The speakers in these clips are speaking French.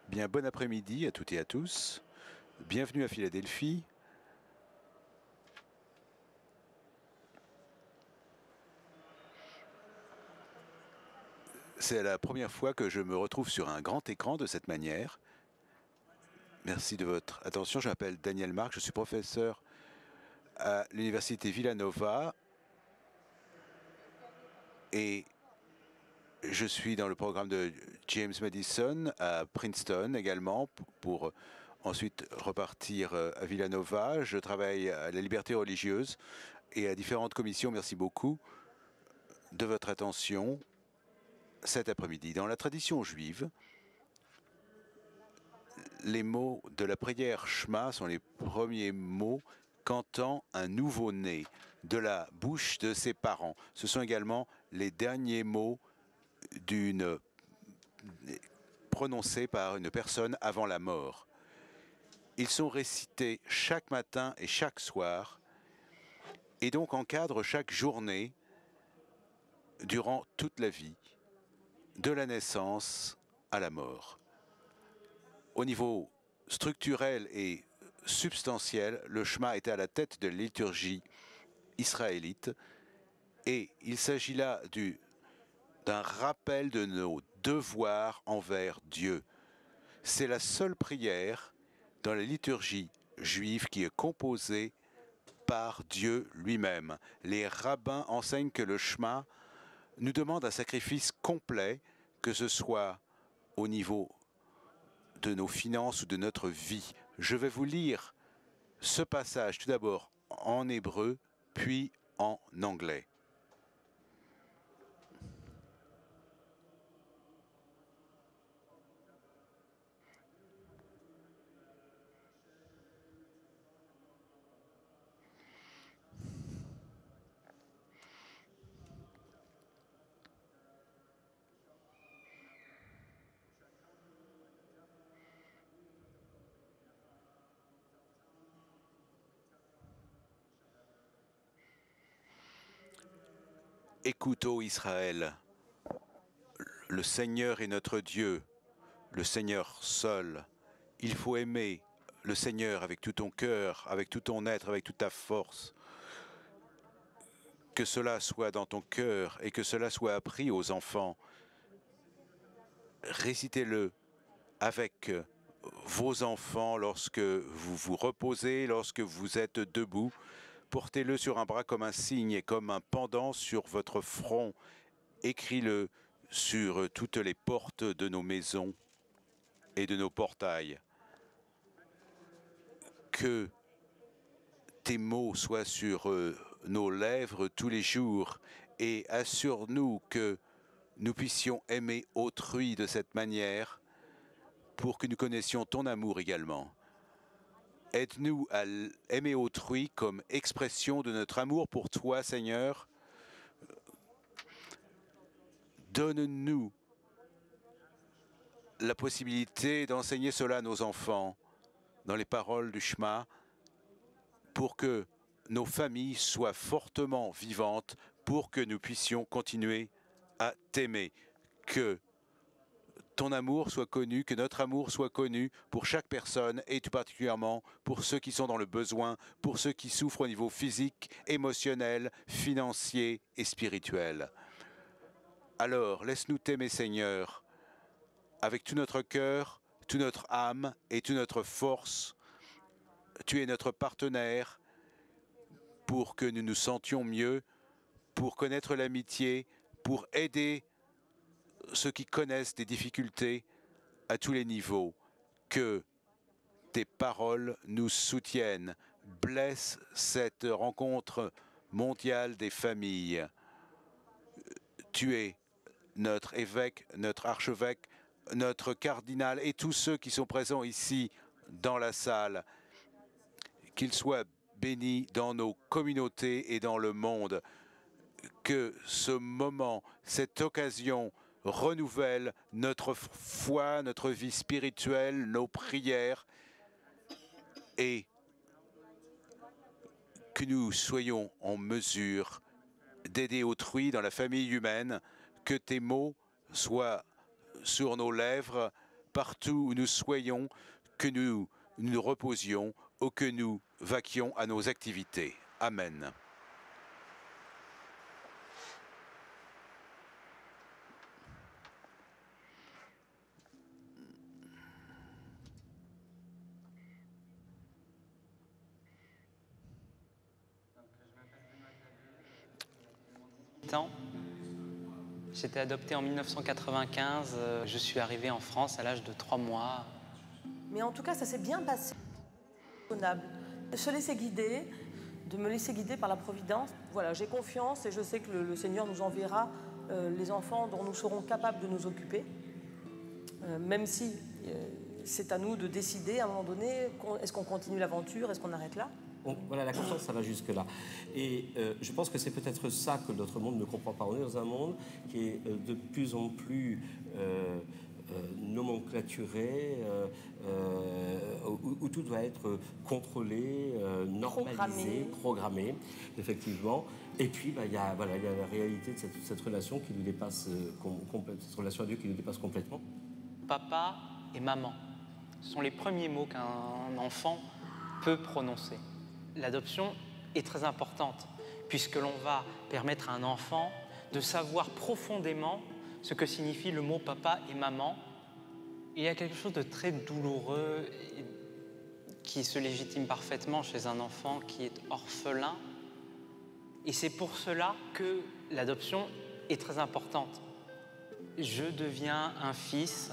Bien, bon après-midi à toutes et à tous. Bienvenue à Philadelphie. C'est la première fois que je me retrouve sur un grand écran de cette manière. Merci de votre attention. Je m'appelle Daniel Marc, je suis professeur à l'université Villanova et je suis dans le programme de James Madison à Princeton également pour ensuite repartir à Villanova. Je travaille à la liberté religieuse et à différentes commissions. Merci beaucoup de votre attention cet après-midi. Dans la tradition juive, les mots de la prière Shema sont les premiers mots qu'entend un nouveau-né de la bouche de ses parents. Ce sont également les derniers mots prononcés par une personne avant la mort. Ils sont récités chaque matin et chaque soir et donc encadrent chaque journée durant toute la vie, de la naissance à la mort. Au niveau structurel et substantiel, le Shema était à la tête de la liturgie israélite et il s'agit là d'un rappel de nos devoirs envers Dieu. C'est la seule prière dans la liturgie juive qui est composée par Dieu lui-même. Les rabbins enseignent que le Shema nous demande un sacrifice complet, que ce soit au niveau de nos finances ou de notre vie. Je vais vous lire ce passage tout d'abord en hébreu, puis en anglais. Écoute, ô Israël, le Seigneur est notre Dieu, le Seigneur seul. Il faut aimer le Seigneur avec tout ton cœur, avec tout ton être, avec toute ta force. Que cela soit dans ton cœur et que cela soit appris aux enfants. Récitez-le avec vos enfants lorsque vous vous reposez, lorsque vous êtes debout. Portez-le sur un bras comme un signe et comme un pendant sur votre front. Écris-le sur toutes les portes de nos maisons et de nos portails. Que tes mots soient sur nos lèvres tous les jours et assure-nous que nous puissions aimer autrui de cette manière pour que nous connaissions ton amour également. Aide-nous à aimer autrui comme expression de notre amour pour toi, Seigneur. Donne-nous la possibilité d'enseigner cela à nos enfants dans les paroles du Shema pour que nos familles soient fortement vivantes, pour que nous puissions continuer à t'aimer. Que ton amour soit connu, que notre amour soit connu pour chaque personne et tout particulièrement pour ceux qui sont dans le besoin, pour ceux qui souffrent au niveau physique, émotionnel, financier et spirituel. Alors, laisse-nous t'aimer, Seigneur, avec tout notre cœur, toute notre âme et toute notre force. Tu es notre partenaire pour que nous nous sentions mieux, pour connaître l'amitié, pour aider ceux qui connaissent des difficultés à tous les niveaux. Que tes paroles nous soutiennent. Blesse cette rencontre mondiale des familles. Tu es notre évêque, notre archevêque, notre cardinal et tous ceux qui sont présents ici dans la salle. Qu'ils soient bénis dans nos communautés et dans le monde. Que ce moment, cette occasion renouvelle notre foi, notre vie spirituelle, nos prières et que nous soyons en mesure d'aider autrui dans la famille humaine, que tes mots soient sur nos lèvres, partout où nous soyons, que nous nous reposions ou que nous vaquions à nos activités. Amen. J'étais adopté en 1995, je suis arrivé en France à l'âge de 3 mois. Mais en tout cas, ça s'est bien passé. De se laisser guider, de me laisser guider par la Providence. Voilà, j'ai confiance et je sais que le Seigneur nous enverra les enfants dont nous serons capables de nous occuper. Même si c'est à nous de décider à un moment donné, est-ce qu'on continue l'aventure, est-ce qu'on arrête là? Donc, voilà, la confiance, ça va jusque-là. Et je pense que c'est peut-être ça que notre monde ne comprend pas. On est dans un monde qui est de plus en plus nomenclaturé, où tout doit être contrôlé, normalisé, programmé, effectivement. Et puis, il y a la réalité de cette relation qui nous dépasse, cette relation à Dieu qui nous dépasse complètement. Papa et maman sont les premiers mots qu'un enfant peut prononcer. L'adoption est très importante, puisque l'on va permettre à un enfant de savoir profondément ce que signifie le mot papa et maman. Il y a quelque chose de très douloureux qui se légitime parfaitement chez un enfant qui est orphelin. Et c'est pour cela que l'adoption est très importante. Je deviens un fils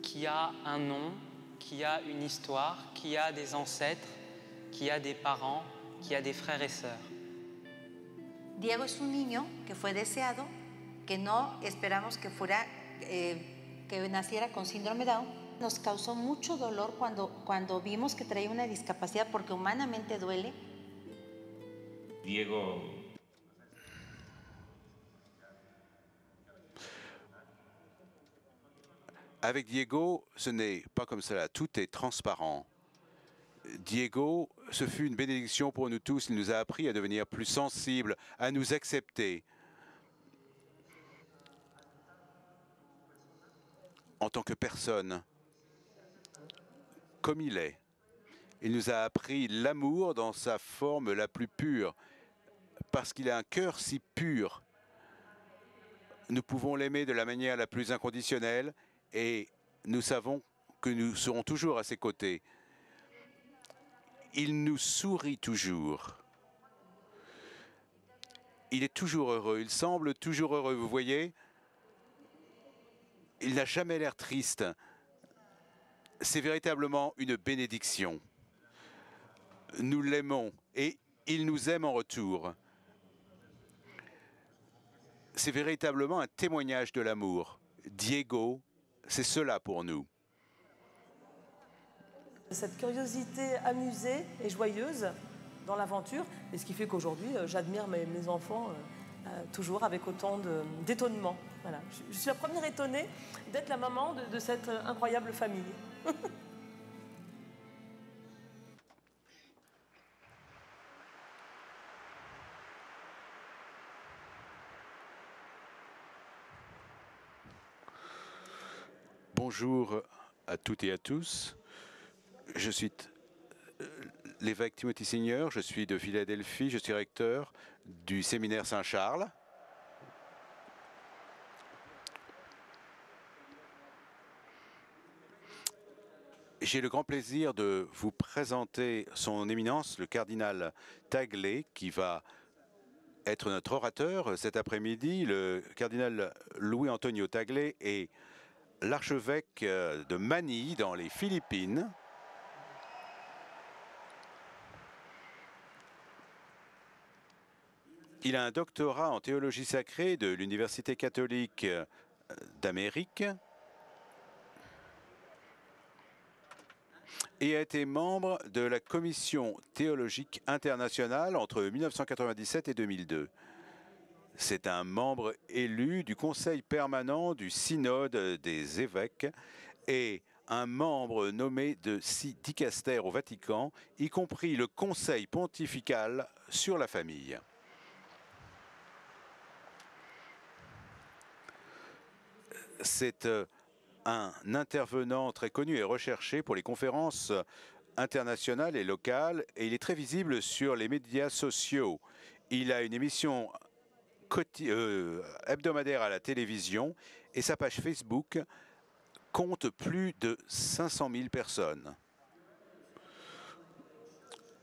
qui a un nom, qui a une histoire, qui a des ancêtres, qui a des parents, qui a des frères et sœurs. Diego es un niño que fue deseado, que no esperamos que fuera, que naciera con síndrome de Down. Nos causó mucho dolor cuando vimos que traía una discapacidad, porque humanamente duele. Diego. Avec Diego, ce n'est pas comme cela, tout est transparent. Diego, ce fut une bénédiction pour nous tous. Il nous a appris à devenir plus sensibles, à nous accepter en tant que personne, comme il est. Il nous a appris l'amour dans sa forme la plus pure, parce qu'il a un cœur si pur. Nous pouvons l'aimer de la manière la plus inconditionnelle et nous savons que nous serons toujours à ses côtés. Il nous sourit toujours. Il est toujours heureux, il semble toujours heureux, vous voyez? Il n'a jamais l'air triste. C'est véritablement une bénédiction. Nous l'aimons et il nous aime en retour. C'est véritablement un témoignage de l'amour. Diego, c'est cela pour nous. Cette curiosité amusée et joyeuse dans l'aventure, et ce qui fait qu'aujourd'hui, j'admire mes enfants toujours avec autant d'étonnement. Voilà. Je suis la première étonnée d'être la maman de cette incroyable famille. Bonjour à toutes et à tous. Je suis l'évêque Timothy Seigneur, je suis de Philadelphie, je suis recteur du séminaire Saint-Charles. J'ai le grand plaisir de vous présenter son éminence, le cardinal Tagle, qui va être notre orateur cet après-midi. Le cardinal Louis Antonio Tagle est l'archevêque de Manille, dans les Philippines. Il a un doctorat en théologie sacrée de l'Université catholique d'Amérique et a été membre de la Commission théologique internationale entre 1997 et 2002. C'est un membre élu du Conseil permanent du Synode des évêques et un membre nommé de 6 dicastères au Vatican, y compris le Conseil pontifical sur la famille. C'est un intervenant très connu et recherché pour les conférences internationales et locales, et il est très visible sur les médias sociaux. Il a une émission hebdomadaire à la télévision et sa page Facebook compte plus de 500 000 personnes.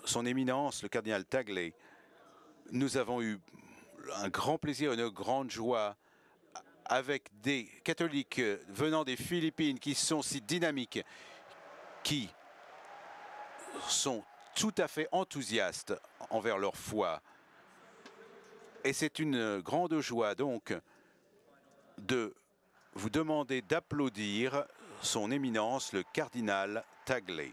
Son éminence, le cardinal Tagle, nous avons eu un grand plaisir, une grande joie avec des catholiques venant des Philippines qui sont si dynamiques, qui sont tout à fait enthousiastes envers leur foi. Et c'est une grande joie donc de vous demander d'applaudir son éminence, le cardinal Tagle.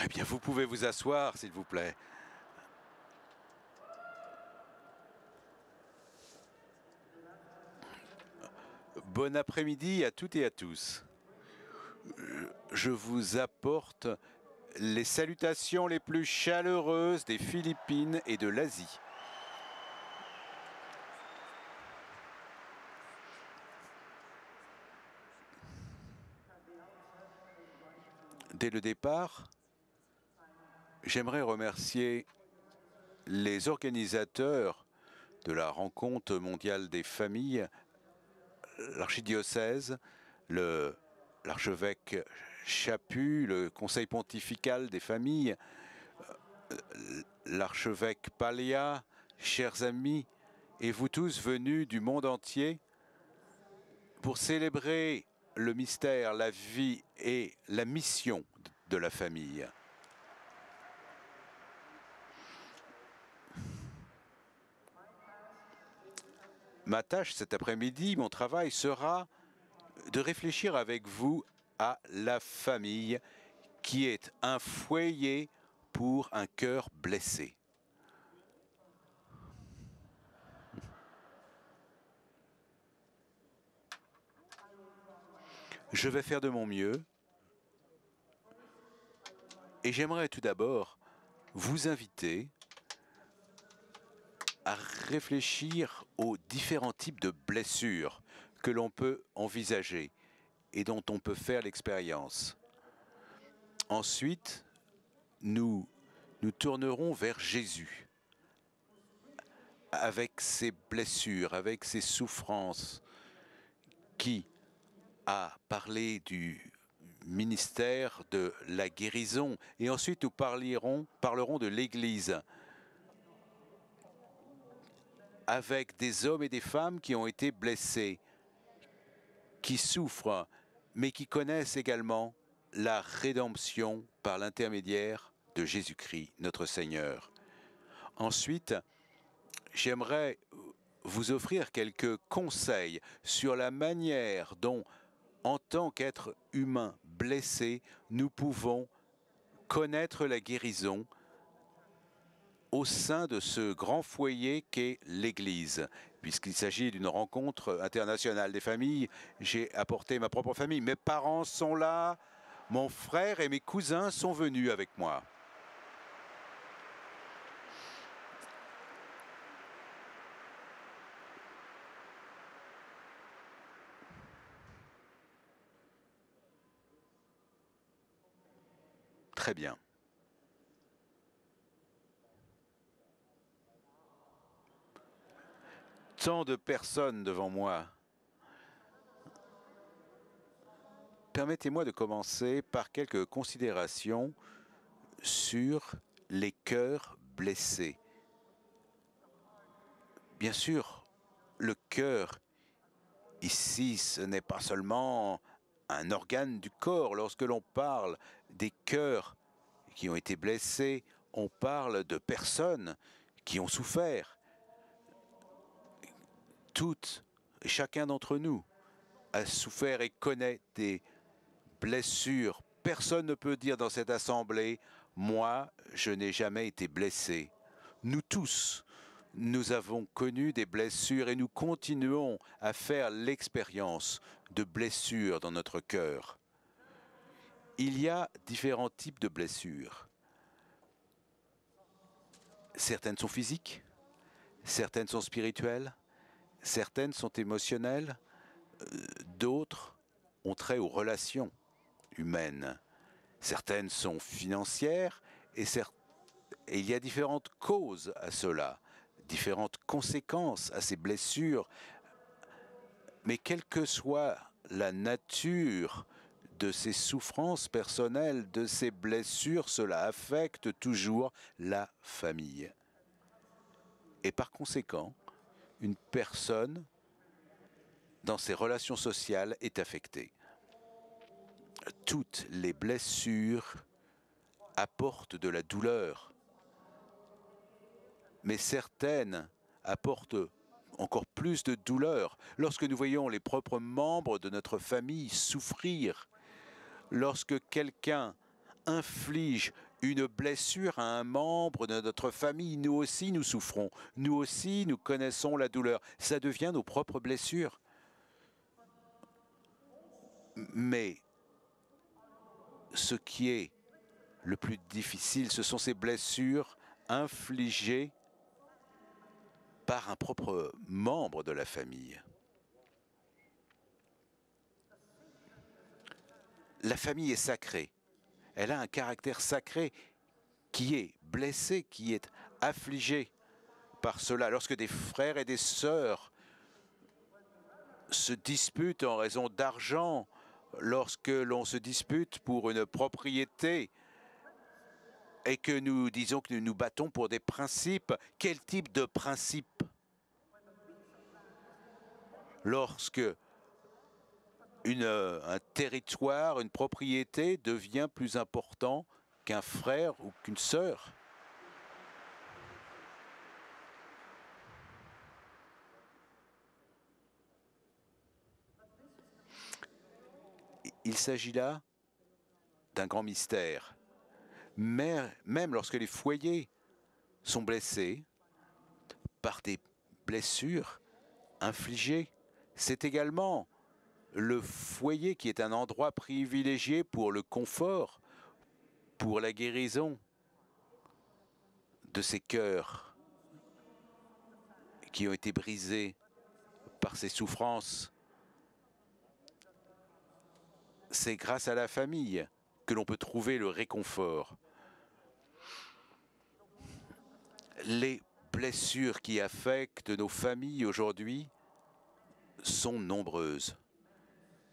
Eh bien, vous pouvez vous asseoir, s'il vous plaît. Bon après-midi à toutes et à tous. Je vous apporte les salutations les plus chaleureuses des Philippines et de l'Asie. Dès le départ, j'aimerais remercier les organisateurs de la rencontre mondiale des familles, l'archidiocèse, l'archevêque Chaput, le conseil pontifical des familles, l'archevêque Palia, chers amis, et vous tous venus du monde entier pour célébrer le mystère, la vie et la mission de la famille. Ma tâche cet après-midi, mon travail sera de réfléchir avec vous à la famille qui est un foyer pour un cœur blessé. Je vais faire de mon mieux et j'aimerais tout d'abord vous inviter à réfléchir aux différents types de blessures que l'on peut envisager et dont on peut faire l'expérience. Ensuite, nous tournerons vers Jésus avec ses blessures, avec ses souffrances, qui a parlé du ministère de la guérison. Et ensuite, nous parlerons de l'Église, avec des hommes et des femmes qui ont été blessés, qui souffrent, mais qui connaissent également la rédemption par l'intermédiaire de Jésus-Christ, notre Seigneur. Ensuite, j'aimerais vous offrir quelques conseils sur la manière dont, en tant qu'être humain blessé, nous pouvons connaître la guérison au sein de ce grand foyer qu'est l'Église. Puisqu'il s'agit d'une rencontre internationale des familles, j'ai apporté ma propre famille. Mes parents sont là, mon frère et mes cousins sont venus avec moi. Très bien. Tant de personnes devant moi. Permettez-moi de commencer par quelques considérations sur les cœurs blessés. Bien sûr, le cœur, ici, ce n'est pas seulement un organe du corps. Lorsque l'on parle des cœurs qui ont été blessés, on parle de personnes qui ont souffert. Toutes et chacun d'entre nous a souffert et connaît des blessures Personne ne peut dire dans cette assemblée, moi, je n'ai jamais été blessé. Nous tous, nous avons connu des blessures et nous continuons à faire l'expérience de blessures dans notre cœur. Il y a différents types de blessures. Certaines sont physiques, certaines sont spirituelles, certaines sont émotionnelles, d'autres ont trait aux relations humaines. Certaines sont financières et il y a différentes causes à cela, différentes conséquences à ces blessures. Mais quelle que soit la nature de ces souffrances personnelles, de ces blessures, cela affecte toujours la famille. Et par conséquent, une personne dans ses relations sociales est affectée. Toutes les blessures apportent de la douleur, mais certaines apportent encore plus de douleur. Lorsque nous voyons les propres membres de notre famille souffrir, lorsque quelqu'un inflige une blessure à un membre de notre famille, nous aussi nous souffrons, nous aussi nous connaissons la douleur. Ça devient nos propres blessures. Mais ce qui est le plus difficile, ce sont ces blessures infligées par un propre membre de la famille. La famille est sacrée. Elle a un caractère sacré qui est blessé, qui est affligé par cela. Lorsque des frères et des sœurs se disputent en raison d'argent, lorsque l'on se dispute pour une propriété et que nous disons que nous nous battons pour des principes, quel type de principes? Lorsque un territoire, une propriété devient plus important qu'un frère ou qu'une sœur. Il s'agit là d'un grand mystère. Mais même lorsque les foyers sont blessés par des blessures infligées, c'est également le foyer qui est un endroit privilégié pour le confort, pour la guérison de ces cœurs qui ont été brisés par ces souffrances. C'est grâce à la famille que l'on peut trouver le réconfort. Les blessures qui affectent nos familles aujourd'hui sont nombreuses,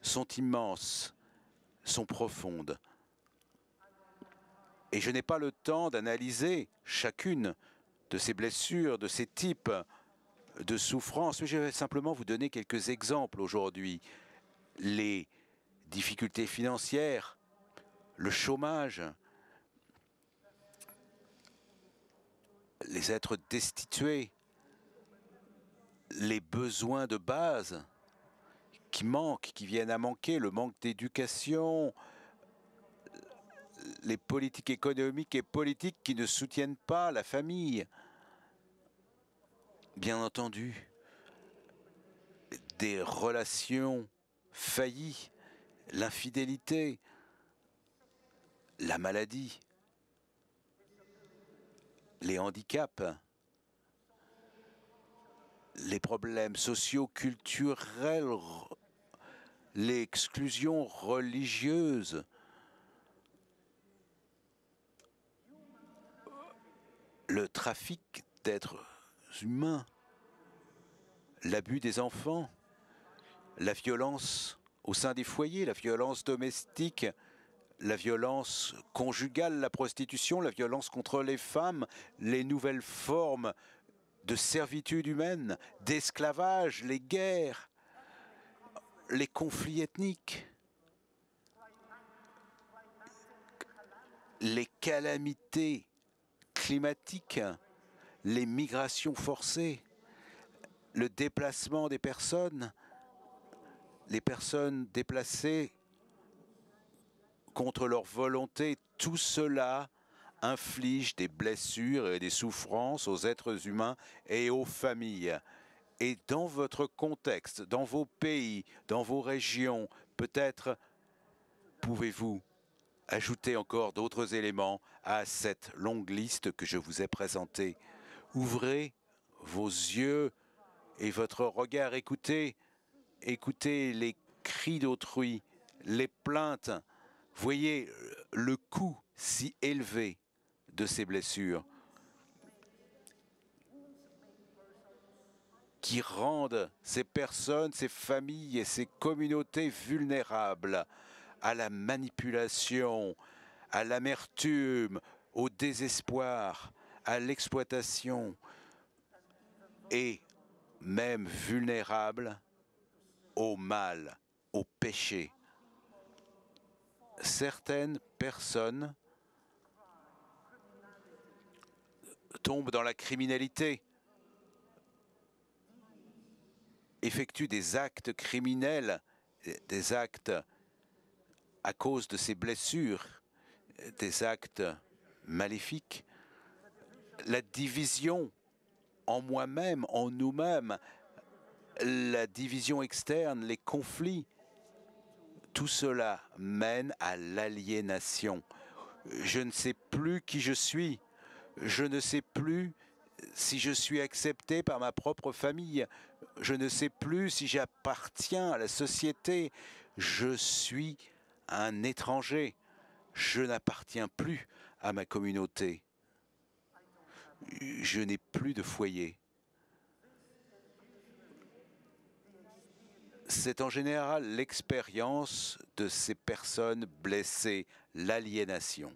sont immenses, sont profondes. Et je n'ai pas le temps d'analyser chacune de ces blessures, de ces types de souffrances, mais je vais simplement vous donner quelques exemples aujourd'hui. Les difficultés financières, le chômage, les êtres destitués, les besoins de base qui manquent, qui viennent à manquer, le manque d'éducation, les politiques économiques et politiques qui ne soutiennent pas la famille. Bien entendu, des relations faillies, l'infidélité, la maladie, les handicaps, les problèmes sociaux, culturels, l'exclusion religieuse, le trafic d'êtres humains, l'abus des enfants, la violence au sein des foyers, la violence domestique, la violence conjugale, la prostitution, la violence contre les femmes, les nouvelles formes de servitude humaine, d'esclavage, les guerres, les conflits ethniques, les calamités climatiques, les migrations forcées, le déplacement des personnes, les personnes déplacées contre leur volonté, tout cela inflige des blessures et des souffrances aux êtres humains et aux familles. Et dans votre contexte, dans vos pays, dans vos régions, peut-être pouvez-vous ajouter encore d'autres éléments à cette longue liste que je vous ai présentée. Ouvrez vos yeux et votre regard, écoutez les cris d'autrui, les plaintes. Voyez le coût si élevé de ces blessures qui rendent ces personnes, ces familles et ces communautés vulnérables à la manipulation, à l'amertume, au désespoir, à l'exploitation et même vulnérables au mal, au péché. Certaines personnes tombent dans la criminalité, effectuent des actes criminels, des actes à cause de ces blessures, des actes maléfiques. La division en moi-même, en nous-mêmes, la division externe, les conflits, tout cela mène à l'aliénation. Je ne sais plus qui je suis. Je ne sais plus si je suis accepté par ma propre famille. Je ne sais plus si j'appartiens à la société. Je suis un étranger. Je n'appartiens plus à ma communauté. Je n'ai plus de foyer. C'est en général l'expérience de ces personnes blessées, l'aliénation.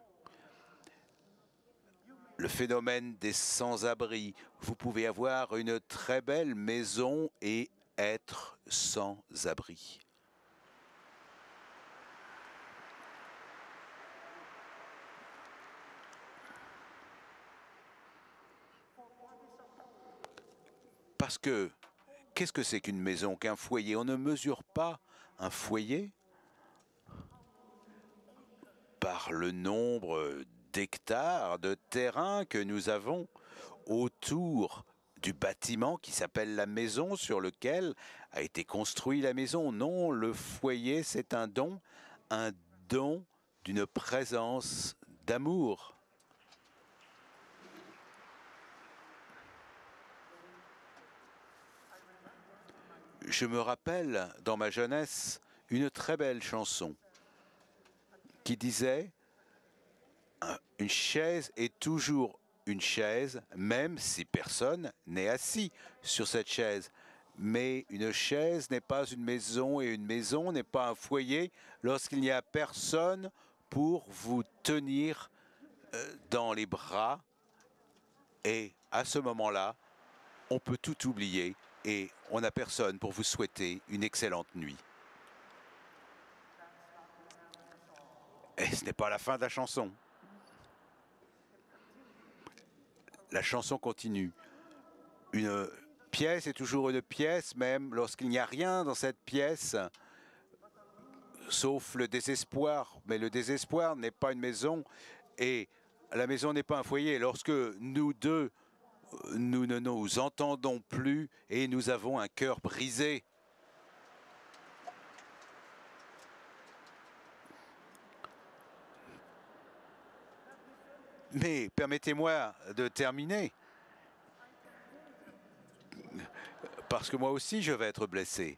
Le phénomène des sans-abri. Vous pouvez avoir une très belle maison et être sans abri. Parce que, qu'est-ce que c'est qu'une maison, qu'un foyer? On ne mesure pas un foyer par le nombre d'hectares de terrain que nous avons autour du bâtiment qui s'appelle la maison sur lequel a été construite la maison. Non, le foyer, c'est un don d'une présence d'amour. Je me rappelle dans ma jeunesse une très belle chanson qui disait « Une chaise est toujours une chaise, même si personne n'est assis sur cette chaise. Mais une chaise n'est pas une maison et une maison n'est pas un foyer lorsqu'il n'y a personne pour vous tenir dans les bras. Et à ce moment-là, on peut tout oublier et on n'a personne pour vous souhaiter une excellente nuit. » Et ce n'est pas la fin de la chanson. La chanson continue. Une pièce est toujours une pièce, même lorsqu'il n'y a rien dans cette pièce, sauf le désespoir. Mais le désespoir n'est pas une maison et la maison n'est pas un foyer. Lorsque nous deux, nous ne nous entendons plus et nous avons un cœur brisé. Mais permettez-moi de terminer, parce que moi aussi je vais être blessé.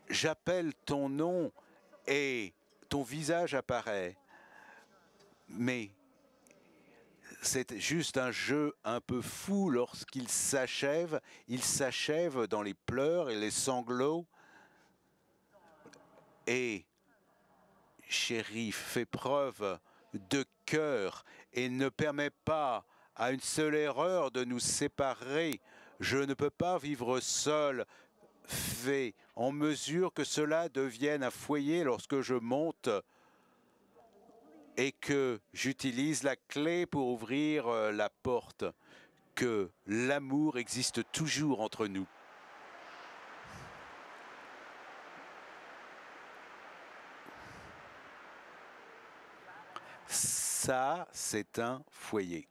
J'appelle ton nom et ton visage apparaît, mais c'est juste un jeu un peu fou lorsqu'il s'achève. Il s'achève dans les pleurs et les sanglots. Et chérie, fais preuve de cœur et ne permets pas à une seule erreur de nous séparer. Je ne peux pas vivre seul. Fais en mesure que cela devienne un foyer lorsque je monte et que j'utilise la clé pour ouvrir la porte, que l'amour existe toujours entre nous. Ça, c'est un foyer.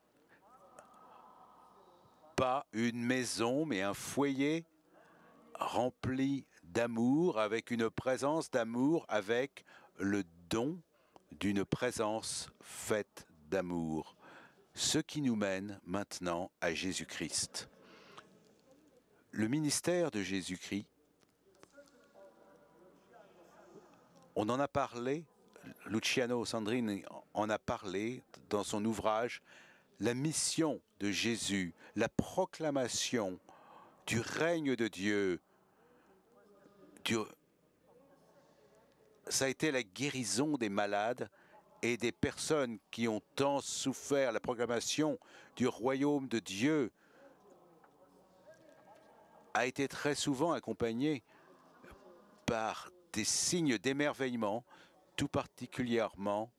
Pas une maison, mais un foyer rempli d'amour, avec une présence d'amour, avec le don d'une présence faite d'amour. Ce qui nous mène maintenant à Jésus-Christ. Le ministère de Jésus-Christ, on en a parlé, Luciano Sandrini en a parlé dans son ouvrage « La mission de Jésus, la proclamation du règne de Dieu ». Ça a été la guérison des malades et des personnes qui ont tant souffert. La proclamation du royaume de Dieu a été très souvent accompagnée par des signes d'émerveillement, tout particulièrement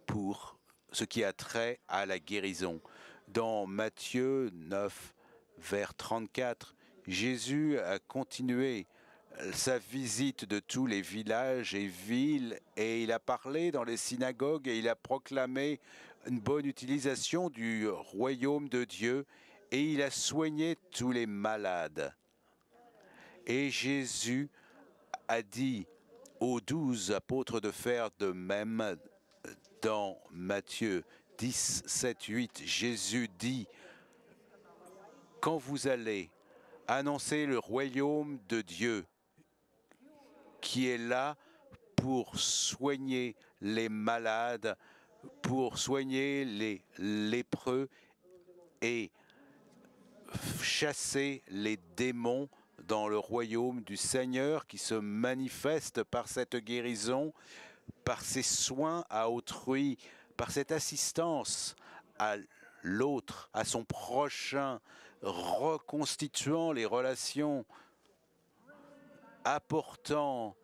pour ce qui a trait à la guérison. Dans Matthieu 9, vers 34, Jésus a continué sa visite de tous les villages et villes et il a parlé dans les synagogues et il a proclamé une bonne utilisation du royaume de Dieu et il a soigné tous les malades. Et Jésus a dit aux 12 apôtres de faire de même. Dans Matthieu 10, 7, 8, Jésus dit « Quand vous allez annoncer le royaume de Dieu qui est là pour soigner les malades, pour soigner les lépreux et chasser les démons dans le royaume du Seigneur qui se manifeste par cette guérison, par ses soins à autrui, par cette assistance à l'autre, à son prochain, reconstituant les relations, apportant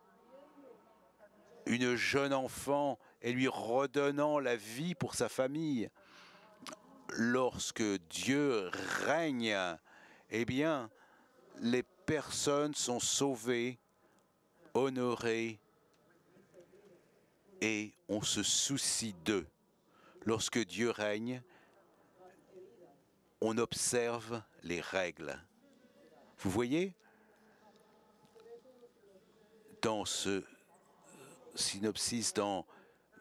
une jeune enfant et lui redonnant la vie pour sa famille. Lorsque Dieu règne, eh bien, les personnes sont sauvées, honorées, et on se soucie d'eux. Lorsque Dieu règne, on observe les règles. Vous voyez, dans ce synopsis, dans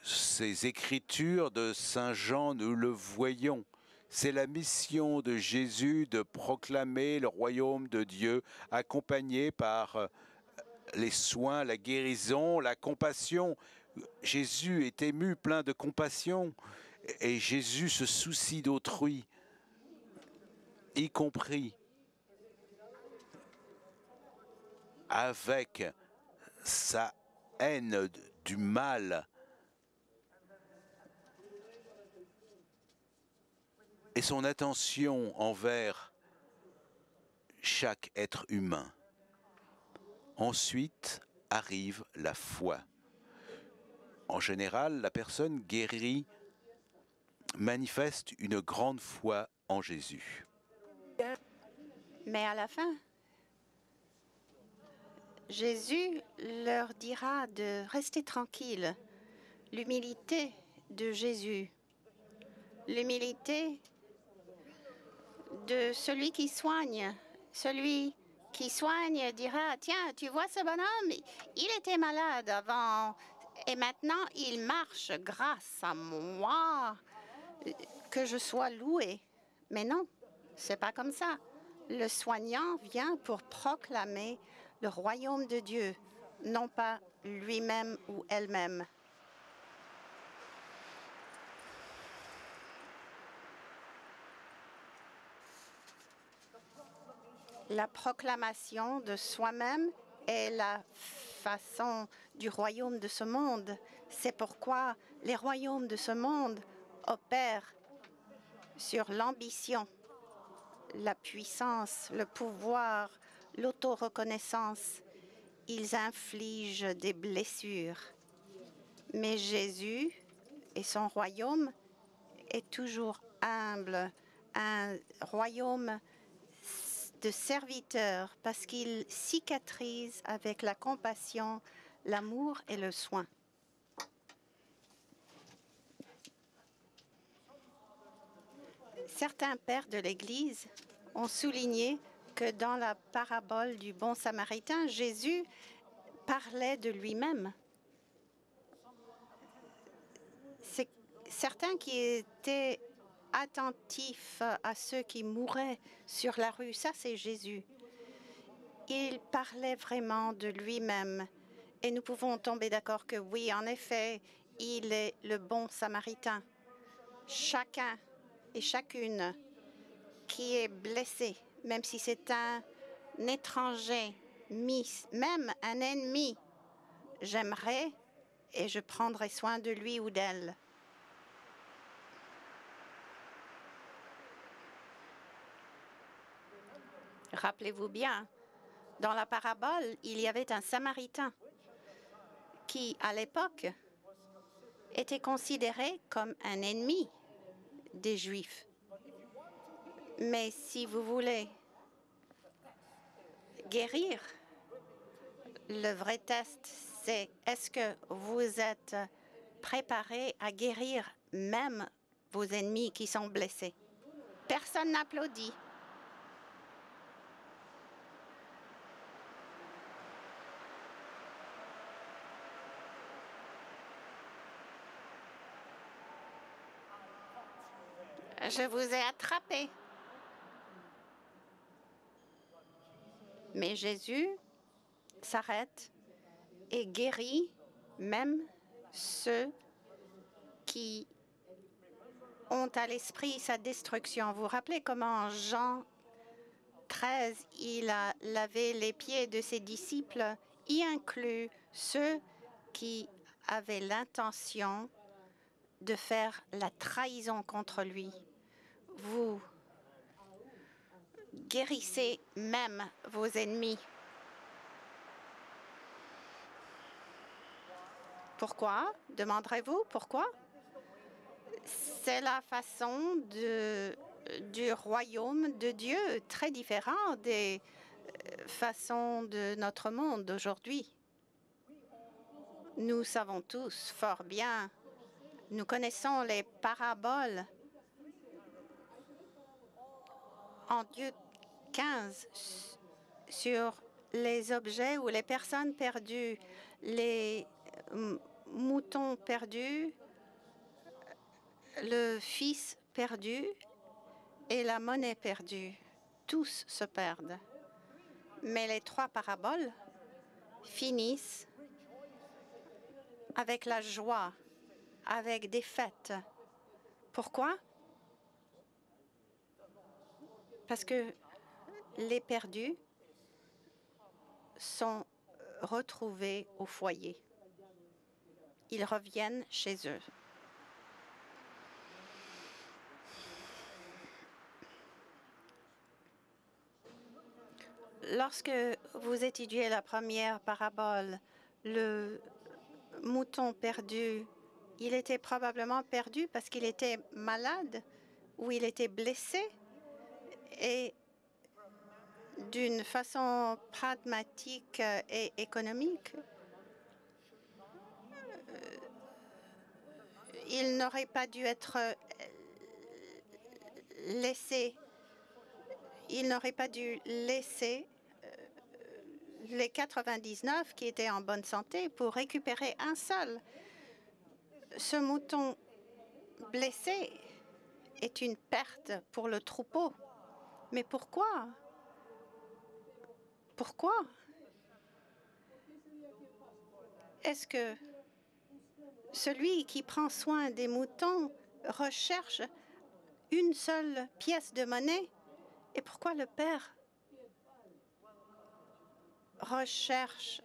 ces écritures de Saint Jean, nous le voyons. C'est la mission de Jésus de proclamer le royaume de Dieu, accompagné par les soins, la guérison, la compassion. Jésus est ému, plein de compassion, et Jésus se soucie d'autrui, y compris avec sa haine du mal et son attention envers chaque être humain. Ensuite arrive la foi. En général, la personne guérie manifeste une grande foi en Jésus. Mais à la fin, Jésus leur dira de rester tranquille. L'humilité de Jésus, l'humilité de celui qui soigne. Celui qui soigne dira, tiens, tu vois ce bonhomme, il était malade avant et maintenant il marche grâce à moi, que je sois loué. Mais non, c'est pas comme ça. Le soignant vient pour proclamer le royaume de Dieu, non pas lui-même ou elle-même. La proclamation de soi-même est la façon du royaume de ce monde. C'est pourquoi les royaumes de ce monde opèrent sur l'ambition, la puissance, le pouvoir, l'auto-reconnaissance. Ils infligent des blessures. Mais Jésus et son royaume est toujours humble, un royaume de serviteurs parce qu'il cicatrise avec la compassion, l'amour et le soin. Certains pères de l'Église ont souligné que dans la parabole du bon samaritain, Jésus parlait de lui-même. Certains qui étaient attentifs à ceux qui mouraient sur la rue, ça c'est Jésus. Il parlait vraiment de lui-même. Et nous pouvons tomber d'accord que oui, en effet, il est le bon samaritain. Chacun et chacune qui est blessé, même si c'est un étranger, même un ennemi, j'aimerais et je prendrai soin de lui ou d'elle. Rappelez-vous bien, dans la parabole, il y avait un Samaritain qui, à l'époque, était considéré comme un ennemi des Juifs. Mais si vous voulez guérir, le vrai test, c'est est-ce que vous êtes préparé à guérir même vos ennemis qui sont blessés? Personne n'applaudit. Je vous ai attrapé. Mais Jésus s'arrête et guérit même ceux qui ont à l'esprit sa destruction. Vous vous rappelez comment Jean 13, il a lavé les pieds de ses disciples, y inclut ceux qui avaient l'intention de faire la trahison contre lui. Vous guérissez même vos ennemis. Pourquoi? Demanderez-vous pourquoi? C'est la façon du royaume de Dieu, très différent des façons de notre monde d'aujourd'hui. Nous savons tous fort bien, nous connaissons les paraboles en Dieu 15 sur les objets ou les personnes perdues, les moutons perdus, le fils perdu et la monnaie perdue. Tous se perdent. Mais les trois paraboles finissent avec la joie, avec des fêtes. Pourquoi? Parce que les perdus sont retrouvés au foyer. Ils reviennent chez eux. Lorsque vous étudiez la première parabole, le mouton perdu, il était probablement perdu parce qu'il était malade ou il était blessé. Et d'une façon pragmatique et économique, il n'aurait pas dû être laissé. Il n'aurait pas dû laisser les 99 qui étaient en bonne santé pour récupérer un seul. Ce mouton blessé est une perte pour le troupeau. Mais pourquoi? Pourquoi? Est-ce que celui qui prend soin des moutons recherche une seule pièce de monnaie? Et pourquoi le père recherche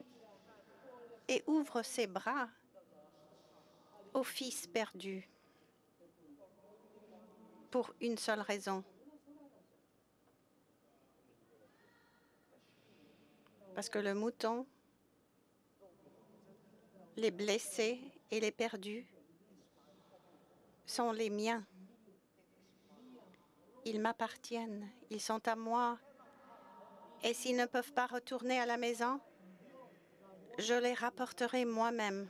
et ouvre ses bras au fils perdu? Pour une seule raison. Parce que le mouton, les blessés et les perdus sont les miens. Ils m'appartiennent, ils sont à moi. Et s'ils ne peuvent pas retourner à la maison, je les rapporterai moi-même.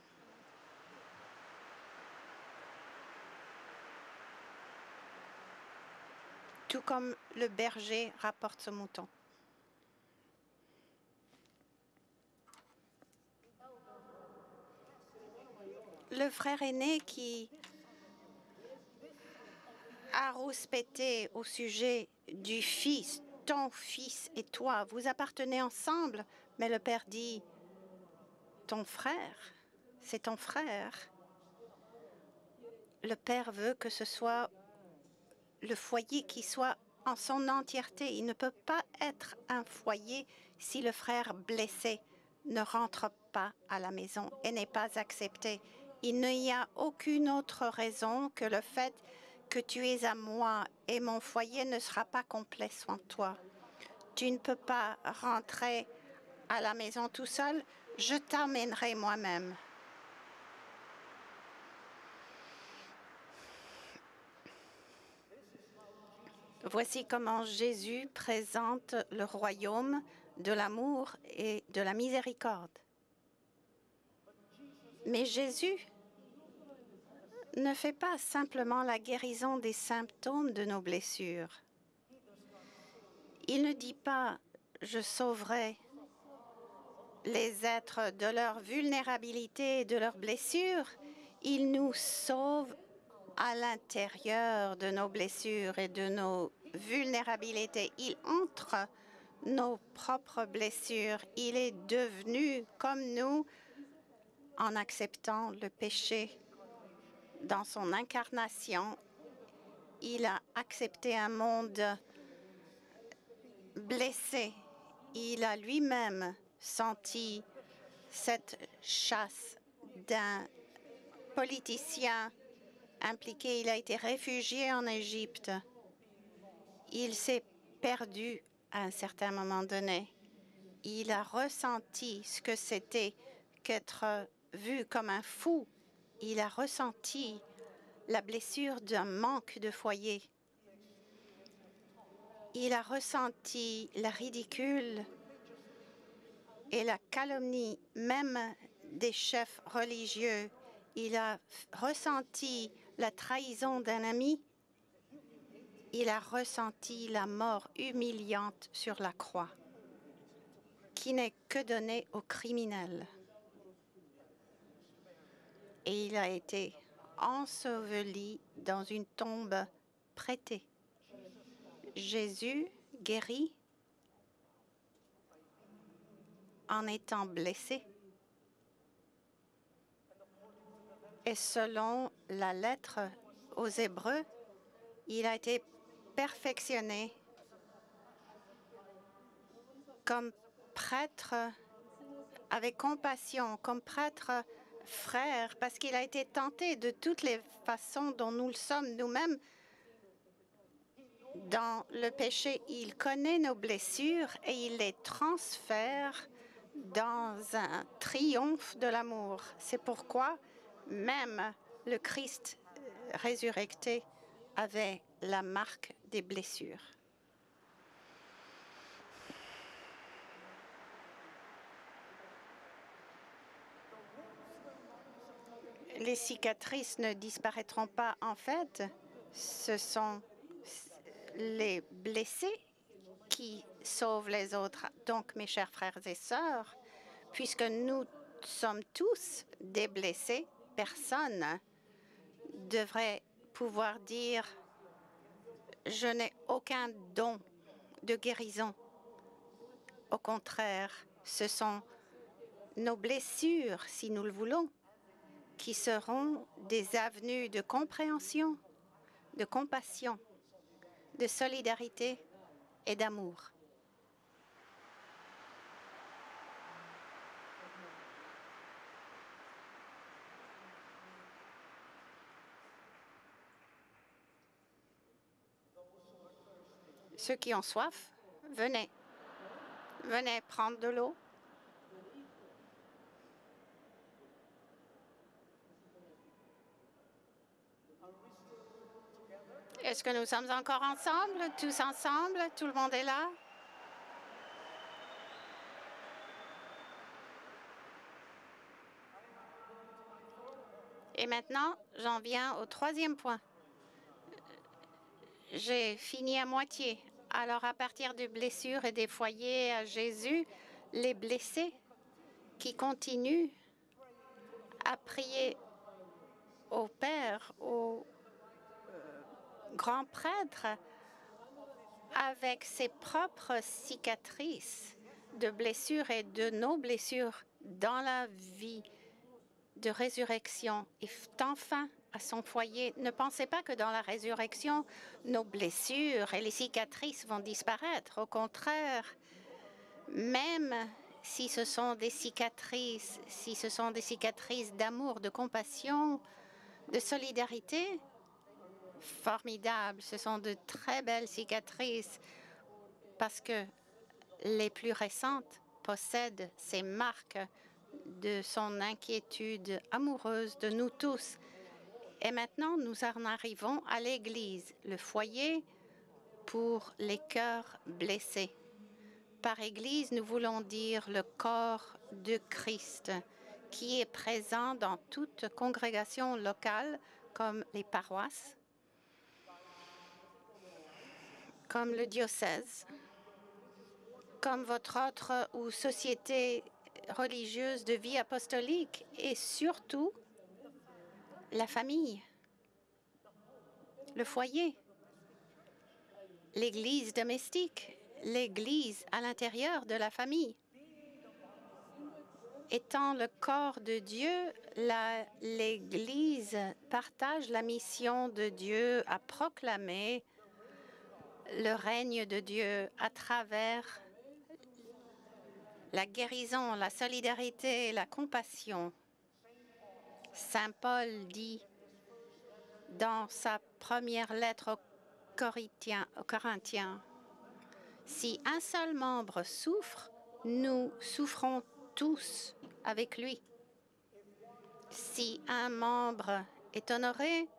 tout comme le berger rapporte ce mouton. Le frère aîné qui a rouspété au sujet du fils, ton fils et toi, vous appartenez ensemble, mais le père dit, ton frère, c'est ton frère. Le père veut que ce soit le foyer qui soit en son entièreté. Il ne peut pas être un foyer si le frère blessé ne rentre pas à la maison et n'est pas accepté. Il n'y a aucune autre raison que le fait que tu es à moi et mon foyer ne sera pas complet sans toi. Tu ne peux pas rentrer à la maison tout seul. Je t'emmènerai moi-même. Voici comment Jésus présente le royaume de l'amour et de la miséricorde. Mais Jésus ne fait pas simplement la guérison des symptômes de nos blessures. Il ne dit pas « je sauverai les êtres de leur vulnérabilité et de leurs blessures ». Il nous sauve à l'intérieur de nos blessures et de nos vulnérabilités. Il entre nos propres blessures. Il est devenu comme nous en acceptant le péché. Dans son incarnation, il a accepté un monde blessé. Il a lui-même senti cette chasse d'un politicien impliqué. Il a été réfugié en Égypte. Il s'est perdu à un certain moment donné. Il a ressenti ce que c'était qu'être vu comme un fou. Il a ressenti la blessure d'un manque de foyer. Il a ressenti la ridicule et la calomnie même des chefs religieux. Il a ressenti la trahison d'un ami. Il a ressenti la mort humiliante sur la croix, qui n'est que donnée aux criminels. Et il a été enseveli dans une tombe prêtée. Jésus guérit en étant blessé. Et selon la lettre aux Hébreux, il a été perfectionné comme prêtre avec compassion, comme prêtre frère, parce qu'il a été tenté de toutes les façons dont nous le sommes nous-mêmes dans le péché. Il connaît nos blessures et il les transfère dans un triomphe de l'amour. C'est pourquoi même le Christ résurrecté avait la marque des blessures. Les cicatrices ne disparaîtront pas en fait. Ce sont les blessés qui sauvent les autres. Donc, mes chers frères et sœurs, puisque nous sommes tous des blessés, personne devrait pouvoir dire « je n'ai aucun don de guérison ». Au contraire, ce sont nos blessures, si nous le voulons, qui seront des avenues de compréhension, de compassion, de solidarité et d'amour. Ceux qui ont soif, venez. Venez prendre de l'eau. Est-ce que nous sommes encore ensemble, tous ensemble? Tout le monde est là? Et maintenant, j'en viens au troisième point. j'ai fini à moitié. Alors, à partir des blessures et des foyers à Jésus, les blessés qui continuent à prier au Père, au grand prêtre, avec ses propres cicatrices de blessures et de nos blessures dans la vie de résurrection, et enfin à son foyer. Ne pensez pas que dans la résurrection, nos blessures et les cicatrices vont disparaître. Au contraire, même si ce sont des cicatrices, d'amour, de compassion, de solidarité, formidables. Ce sont de très belles cicatrices parce que les plus récentes possèdent ces marques de son inquiétude amoureuse de nous tous. Et maintenant, nous en arrivons à l'Église, le foyer pour les cœurs blessés. Par Église, nous voulons dire le corps de Christ qui est présent dans toute congrégation locale, comme les paroisses, comme le diocèse, comme votre autre ou société religieuse de vie apostolique, et surtout la famille, le foyer, l'église domestique, l'église à l'intérieur de la famille. Étant le corps de Dieu, l'Église partage la mission de Dieu à proclamer le règne de Dieu à travers la guérison, la solidarité, la compassion. Saint Paul dit dans sa première lettre aux Corinthiens, « Si un seul membre souffre, nous souffrons tous avec lui. Si un membre est honoré,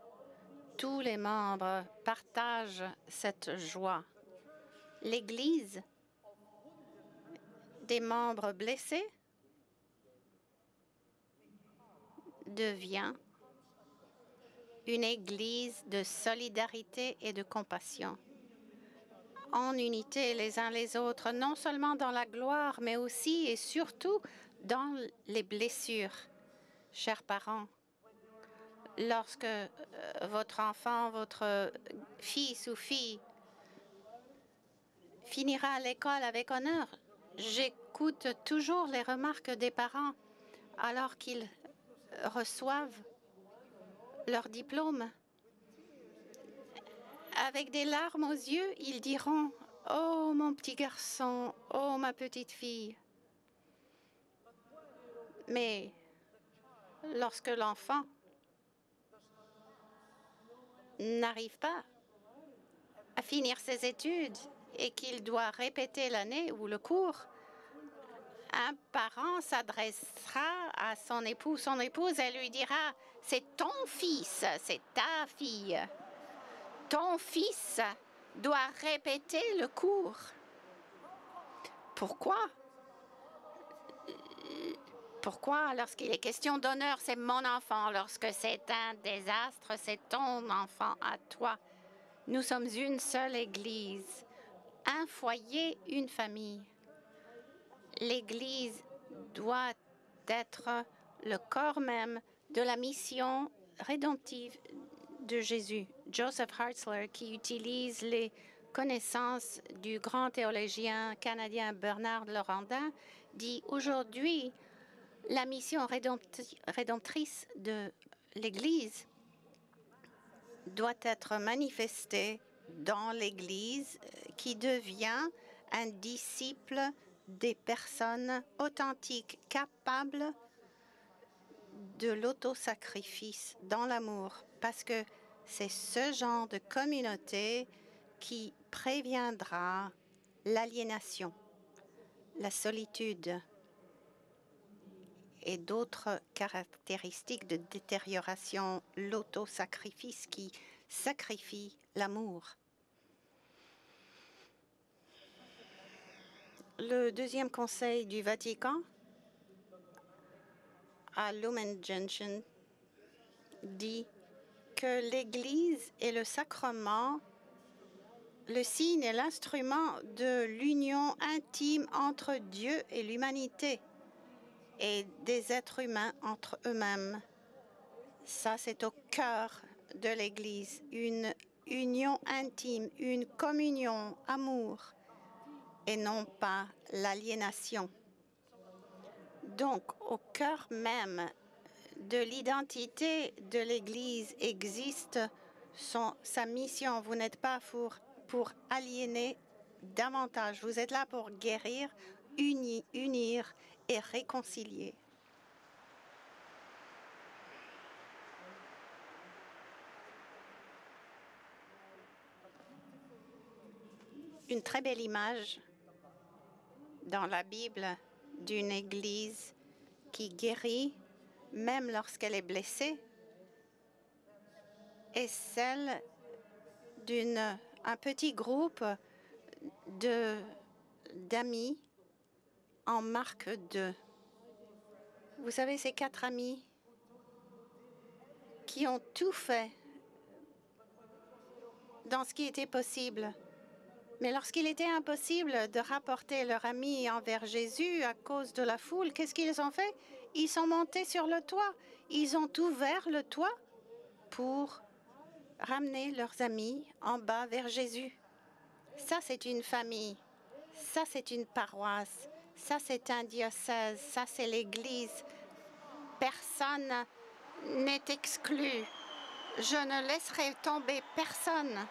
tous les membres partagent cette joie. » L'Église des membres blessés devient une Église de solidarité et de compassion, en unité les uns les autres, non seulement dans la gloire, mais aussi et surtout dans les blessures. Chers parents, lorsque votre enfant, votre fils ou fille finira à l'école avec honneur, j'écoute toujours les remarques des parents alors qu'ils reçoivent leur diplôme. Avec des larmes aux yeux, ils diront « Oh, mon petit garçon, oh, ma petite fille ». Mais lorsque l'enfant n'arrive pas à finir ses études et qu'il doit répéter l'année ou le cours, un parent s'adressera à son époux, son épouse, et lui dira « C'est ton fils, c'est ta fille. Ton fils doit répéter le cours. » Pourquoi? Pourquoi, lorsqu'il est question d'honneur, c'est mon enfant. Lorsque c'est un désastre, c'est ton enfant à toi. Nous sommes une seule Église, un foyer, une famille. L'Église doit être le corps même de la mission rédemptive de Jésus. Joseph Hartzler, qui utilise les connaissances du grand théologien canadien Bernard Laurendin, dit « Aujourd'hui, la mission rédemptrice de l'Église doit être manifestée dans l'Église qui devient un disciple des personnes authentiques, capables de l'autosacrifice dans l'amour, parce que c'est ce genre de communauté qui préviendra l'aliénation, la solitude et d'autres caractéristiques de détérioration, l'autosacrifice qui sacrifie l'amour. Le deuxième conseil du Vatican à Lumen Gentium dit que l'Église est le sacrement le signe et l'instrument de l'union intime entre Dieu et l'humanité et des êtres humains entre eux-mêmes. Ça, c'est au cœur de l'Église, une union intime, une communion, amour, et non pas l'aliénation. Donc, au cœur même de l'identité de l'Église existe sa mission. Vous n'êtes pas pour aliéner davantage. Vous êtes là pour guérir, unir et réconcilier. Une très belle image dans la Bible d'une Église qui guérit même lorsqu'elle est blessée est celle d'un petit groupe d'amis en Marc 2. Vous savez, ces 4 amis qui ont tout fait dans ce qui était possible. Mais lorsqu'il était impossible de rapporter leur ami envers Jésus à cause de la foule, qu'est-ce qu'ils ont fait? Ils sont montés sur le toit. Ils ont ouvert le toit pour ramener leurs amis en bas vers Jésus. Ça, c'est une famille. Ça, c'est une paroisse. Ça, c'est un diocèse. Ça, c'est l'Église. Personne n'est exclu. Je ne laisserai tomber personne.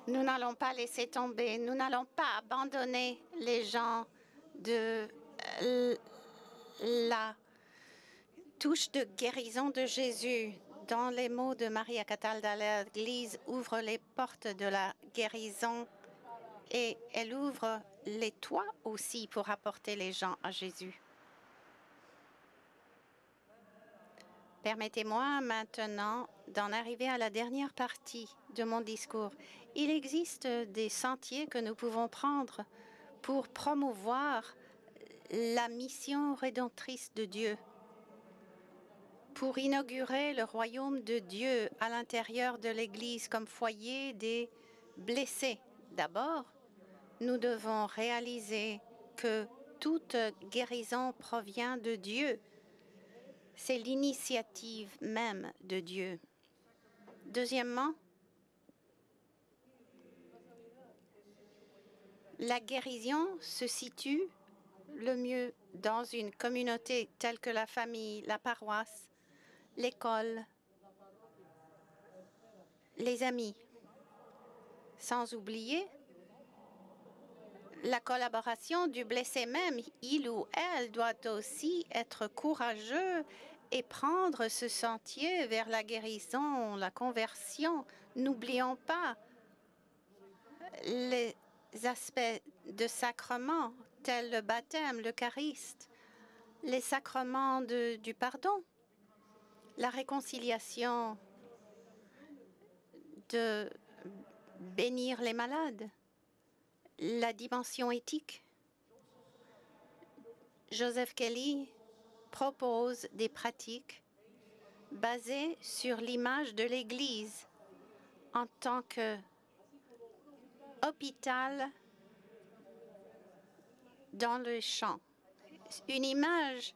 Nous n'allons pas laisser tomber, nous n'allons pas abandonner les gens de la touche de guérison de Jésus. Dans les mots de Maria Catalda, l'Église ouvre les portes de la guérison et elle ouvre les toits aussi pour apporter les gens à Jésus. Permettez-moi maintenant d'en arriver à la dernière partie de mon discours. Il existe des sentiers que nous pouvons prendre pour promouvoir la mission rédemptrice de Dieu, pour inaugurer le royaume de Dieu à l'intérieur de l'Église comme foyer des blessés. D'abord, nous devons réaliser que toute guérison provient de Dieu. C'est l'initiative même de Dieu. Deuxièmement, la guérison se situe le mieux dans une communauté telle que la famille, la paroisse, l'école, les amis. Sans oublier la collaboration du blessé même. Il ou elle doit aussi être courageux et prendre ce sentier vers la guérison, la conversion. N'oublions pas les aspects de sacrements tels le baptême, l'Euchariste, les sacrements du pardon, la réconciliation, de bénir les malades, la dimension éthique. Joseph Kelly propose des pratiques basées sur l'image de l'Église en tant qu'hôpital dans le champ. Une image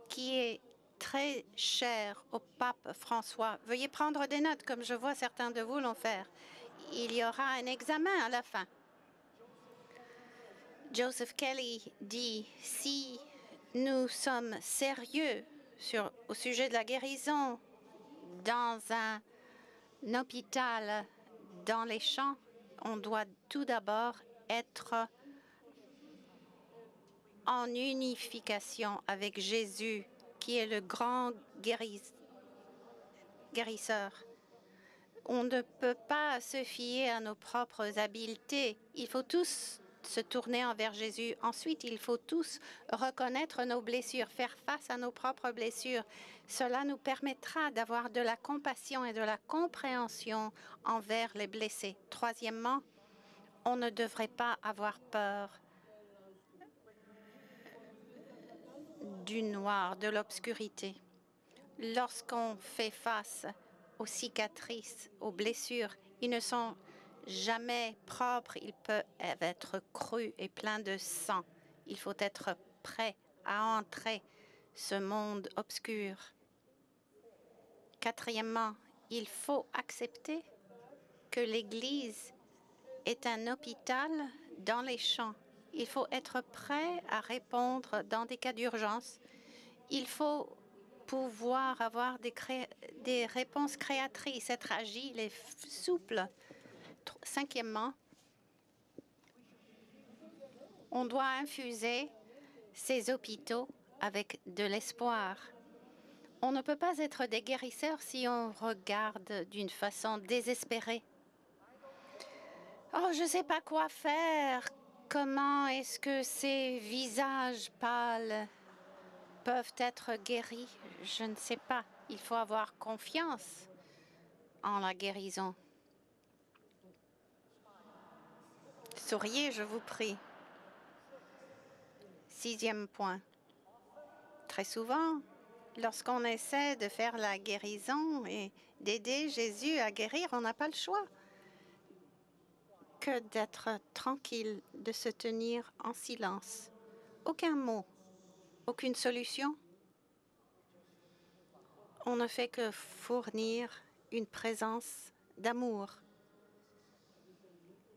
qui est très chère au pape François. Veuillez prendre des notes, comme je vois certains de vous l'ont fait. Il y aura un examen à la fin. Joseph Kelly dit, si nous sommes sérieux au sujet de la guérison dans un hôpital dans les champs, on doit tout d'abord être en unification avec Jésus, qui est le grand guérisseur. On ne peut pas se fier à nos propres habiletés. Il faut tous se tourner envers Jésus. Ensuite, il faut tous reconnaître nos blessures, faire face à nos propres blessures. Cela nous permettra d'avoir de la compassion et de la compréhension envers les blessés. Troisièmement, On ne devrait pas avoir peur du noir, de l'obscurité. Lorsqu'on fait face aux cicatrices, aux blessures, ils ne sont jamais propres, ils peuvent être crus et pleins de sang. Il faut être prêt à entrer ce monde obscur. Quatrièmement, il faut accepter que l'Église est un hôpital dans les champs. Il faut être prêt à répondre dans des cas d'urgence. Il faut pouvoir avoir des réponses créatrices, être agile et souple. Cinquièmement, on doit infuser ces hôpitaux avec de l'espoir. On ne peut pas être des guérisseurs si on regarde d'une façon désespérée. Oh, je ne sais pas quoi faire. Comment est-ce que ces visages pâles peuvent être guéris? Je ne sais pas. Il faut avoir confiance en la guérison. Souriez, je vous prie. Sixième point. Très souvent, lorsqu'on essaie de faire la guérison et d'aider Jésus à guérir, on n'a pas le choix que d'être tranquille, de se tenir en silence. Aucun mot, aucune solution. On ne fait que fournir une présence d'amour.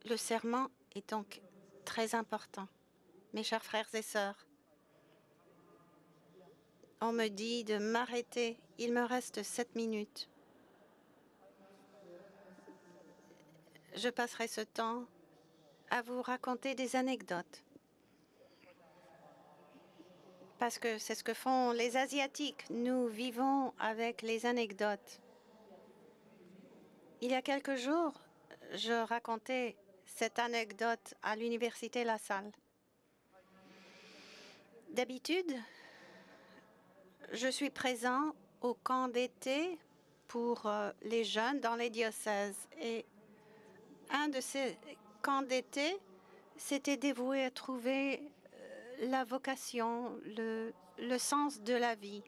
Le serment est donc très important. Mes chers frères et sœurs, on me dit de m'arrêter. Il me reste 7 minutes. Je passerai ce temps à vous raconter des anecdotes. Parce que c'est ce que font les Asiatiques. Nous vivons avec les anecdotes. Il y a quelques jours, je racontais cette anecdote à l'université La Salle. D'habitude, je suis présent au camp d'été pour les jeunes dans les diocèses. Et un de ces camps d'été s'était dévoué à trouver la vocation, le sens de la vie.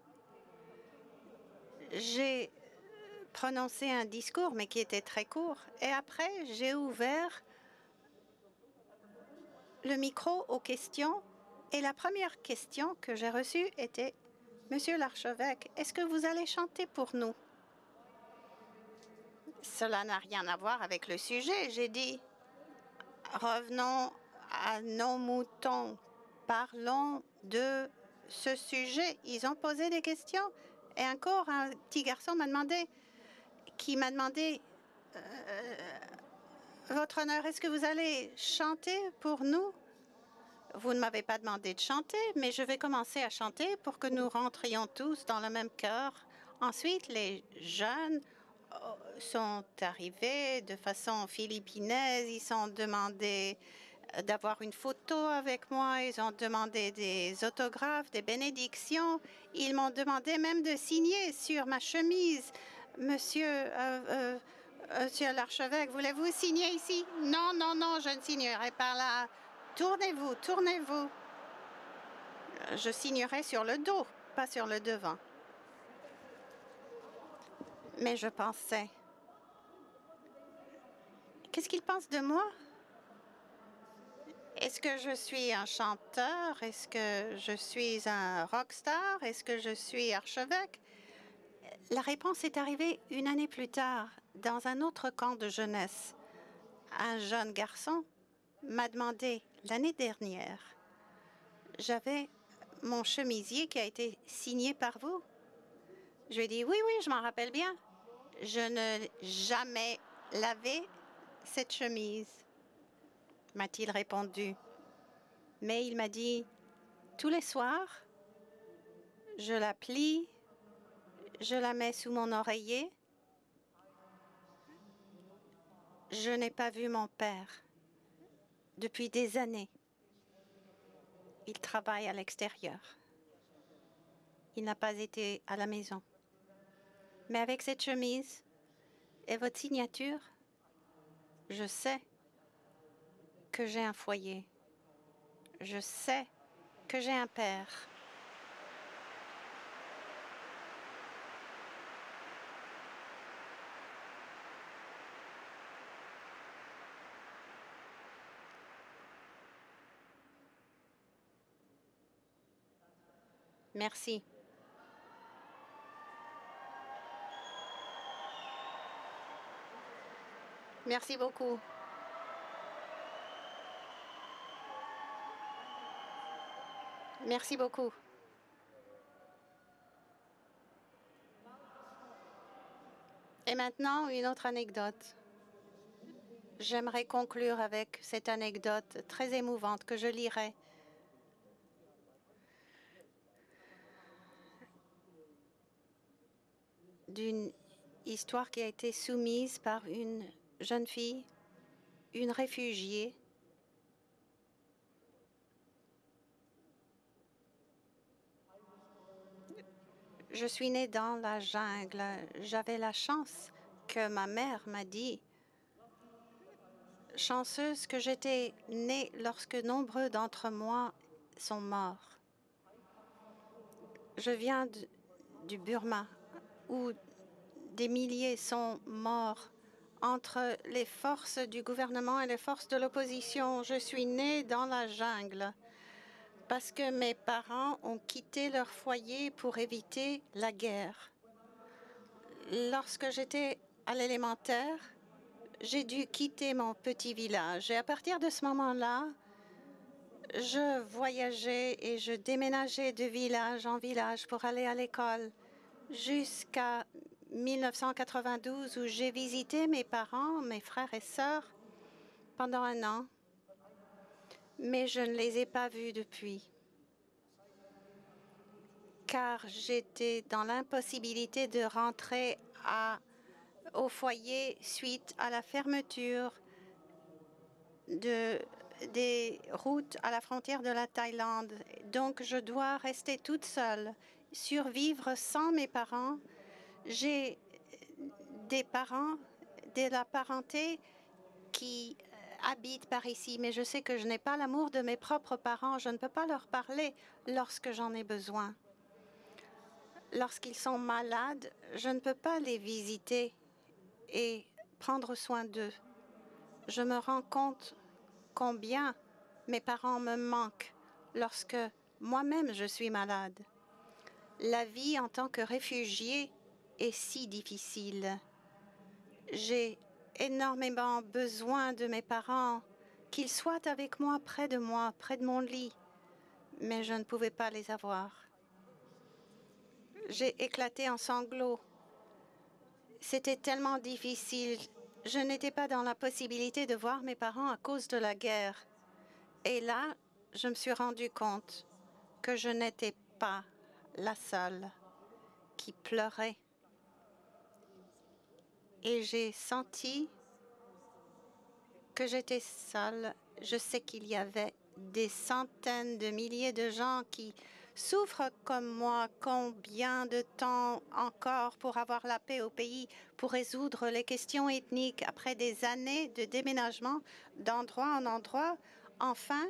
J'ai prononcé un discours, mais qui était très court. Et après, j'ai ouvert le micro aux questions. Et la première question que j'ai reçue était « Monsieur l'archevêque, est-ce que vous allez chanter pour nous ?» Cela n'a rien à voir avec le sujet. J'ai dit « Revenons à nos moutons. Parlons de ce sujet. » Ils ont posé des questions. Et encore, un petit garçon m'a demandé, Votre honneur, est-ce que vous allez chanter pour nous? Vous ne m'avez pas demandé de chanter, mais je vais commencer à chanter pour que nous rentrions tous dans le même chœur. Ensuite, les jeunes sont arrivés de façon philippinaise. Ils ont demandé d'avoir une photo avec moi. Ils ont demandé des autographes, des bénédictions. Ils m'ont demandé même de signer sur ma chemise. Monsieur l'archevêque, voulez-vous signer ici? Non, non, non, je ne signerai pas là. Tournez-vous, tournez-vous. Je signerai sur le dos, pas sur le devant. Mais je pensais, qu'est-ce qu'il pense de moi? Est-ce que je suis un chanteur? Est-ce que je suis un rockstar? Est-ce que je suis archevêque? La réponse est arrivée une année plus tard, dans un autre camp de jeunesse. Un jeune garçon m'a demandé l'année dernière, j'avais mon chemisier qui a été signé par vous. Je lui ai dit, oui, oui, je m'en rappelle bien. Je n'ai jamais lavé cette chemise, m'a-t-il répondu. Mais il m'a dit, tous les soirs, je la plie, je la mets sous mon oreiller. Je n'ai pas vu mon père depuis des années. Il travaille à l'extérieur. Il n'a pas été à la maison. Mais avec cette chemise et votre signature, je sais que j'ai un foyer. Je sais que j'ai un père. Merci. Merci beaucoup. Merci beaucoup. Et maintenant, une autre anecdote. J'aimerais conclure avec cette anecdote très émouvante que je lirai. D'une histoire qui a été soumise par une jeune fille, une réfugiée. Je suis née dans la jungle. J'avais la chance que ma mère m'a dit, chanceuse que j'étais née lorsque nombreux d'entre moi sont morts. Je viens du Burma, où des milliers sont morts entre les forces du gouvernement et les forces de l'opposition. Je suis née dans la jungle parce que mes parents ont quitté leur foyer pour éviter la guerre. Lorsque j'étais à l'élémentaire, j'ai dû quitter mon petit village. Et à partir de ce moment-là, je voyageais et je déménageais de village en village pour aller à l'école jusqu'à 1992 où j'ai visité mes parents, mes frères et sœurs pendant un an, mais je ne les ai pas vus depuis, car j'étais dans l'impossibilité de rentrer au foyer suite à la fermeture des routes à la frontière de la Thaïlande. Donc, je dois rester toute seule, survivre sans mes parents. J'ai des parents, de la parenté qui habitent par ici, mais je sais que je n'ai pas l'amour de mes propres parents. Je ne peux pas leur parler lorsque j'en ai besoin. Lorsqu'ils sont malades, je ne peux pas les visiter et prendre soin d'eux. Je me rends compte combien mes parents me manquent lorsque moi-même je suis malade. La vie en tant que réfugié est si difficile. J'ai énormément besoin de mes parents, qu'ils soient avec moi, près de mon lit, mais je ne pouvais pas les avoir. J'ai éclaté en sanglots. C'était tellement difficile. Je n'étais pas dans la possibilité de voir mes parents à cause de la guerre. Et là, je me suis rendu compte que je n'étais pas la seule qui pleurait. Et j'ai senti que j'étais seule. Je sais qu'il y avait des centaines de milliers de gens qui souffrent comme moi. Combien de temps encore pour avoir la paix au pays, pour résoudre les questions ethniques après des années de déménagement d'endroit en endroit? Enfin,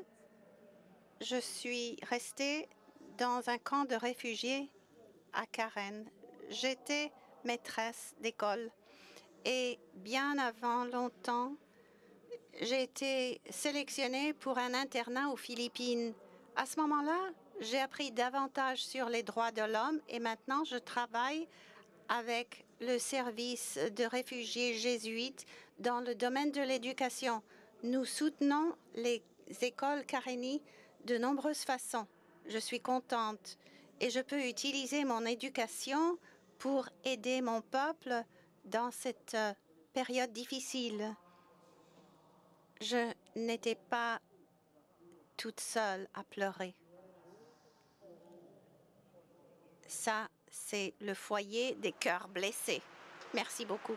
je suis restée dans un camp de réfugiés à Karen. J'étais maîtresse d'école et bien avant longtemps, j'ai été sélectionnée pour un internat aux Philippines. À ce moment-là, j'ai appris davantage sur les droits de l'homme et maintenant je travaille avec le service de réfugiés jésuites dans le domaine de l'éducation. Nous soutenons les écoles Karenni de nombreuses façons. Je suis contente et je peux utiliser mon éducation pour aider mon peuple dans cette période difficile. Je n'étais pas toute seule à pleurer. Ça, c'est le foyer des cœurs blessés. Merci beaucoup.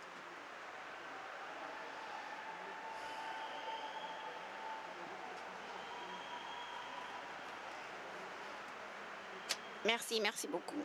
Merci beaucoup.